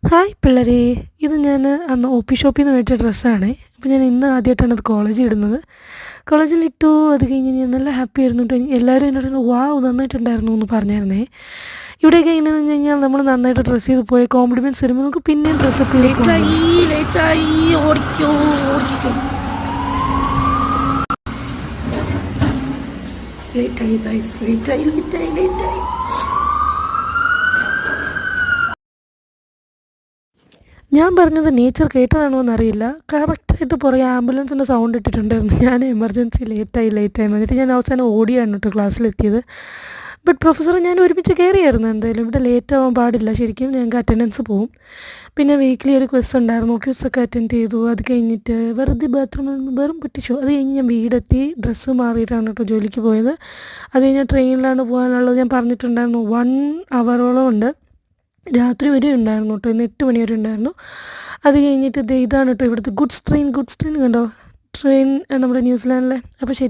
Hi പിള്ളേരെ, ഇത് ഞാൻ അന്ന് ഒ പി ഷോപ്പിൽ നിന്ന് മേടിച്ച ഡ്രസ്സാണ്. അപ്പോൾ ഞാൻ ഇന്ന് ആദ്യമായിട്ടാണ് അത് കോളേജിൽ ഇടുന്നത്. കോളേജിലിട്ടു. അത് കഴിഞ്ഞ് ഞാൻ നല്ല ഹാപ്പി ആയിരുന്നു കേട്ടോ. എല്ലാവരും എന്നോട് വാവ് നന്നായിട്ടുണ്ടായിരുന്നു എന്ന് പറഞ്ഞായിരുന്നേ. ഇവിടെയൊക്കെ എങ്ങനെയാണെന്ന് പറഞ്ഞു കഴിഞ്ഞാൽ നമ്മൾ നന്നായിട്ട് ഡ്രസ്സ് ചെയ്ത് പോയ കോംപ്ലിമെൻറ്റ്സ് വരുമ്പോൾ നമുക്ക് പിന്നെയും ഡ്രസ്സപ്പ് ചെയ്ത് പോകാം. ലേറ്റായി ഗൈസ്, ലേറ്റായി. ഞാൻ പറഞ്ഞത് നേച്ചർ കേട്ടതാണോ എന്നറിയില്ല. കറക്റ്റായിട്ട് പുറകെ ആംബുലൻസിൻ്റെ സൗണ്ട് ഇട്ടിട്ടുണ്ടായിരുന്നു. ഞാൻ എമർജൻസി ലേറ്റായി എന്ന് പറഞ്ഞിട്ട് ഞാൻ അവസാനം ഓടിയാണ് കേട്ടോ ക്ലാസ്സിലെത്തിയത്. ബട്ട് പ്രൊഫസർ ഞാൻ ഒരുമിച്ച് കയറിയായിരുന്നു. എന്തായാലും ഇവിടെ ലേറ്റ് ആവാൻ പാടില്ല, ശരിക്കും ഞങ്ങൾക്ക് അറ്റൻഡൻസ് പോവും. പിന്നെ വീക്കിലി ഒരു ക്വിസ് ഉണ്ടായിരുന്നു, ക്വിസ്സൊക്കെ അറ്റൻഡ് ചെയ്തു. അത് കഴിഞ്ഞിട്ട് വെറുതെ ബാത്റൂമിൽ നിന്ന് വെറും പൊട്ടിച്ചു. അത് കഴിഞ്ഞ് ഞാൻ വീടെത്തി ഡ്രസ്സ് മാറിയിട്ടാണ് കേട്ടോ ജോലിക്ക് പോയത്. അത് കഴിഞ്ഞാൽ ട്രെയിനിലാണ് പോകാനുള്ളത്. ഞാൻ പറഞ്ഞിട്ടുണ്ടായിരുന്നു 1 അവറോളം ഉണ്ട്. രാത്രി വരെ ഉണ്ടായിരുന്നു കേട്ടോ, ഇന്ന് 8 മണി വരെ ഉണ്ടായിരുന്നു. അത് കഴിഞ്ഞിട്ട് ഇതാണ് കേട്ടോ ഇവിടുത്തെ ഗുഡ്സ് ട്രെയിൻ കണ്ടോ, ട്രെയിൻ നമ്മുടെ ന്യൂസിലാൻഡിലെ. അപ്പോൾ ശരി.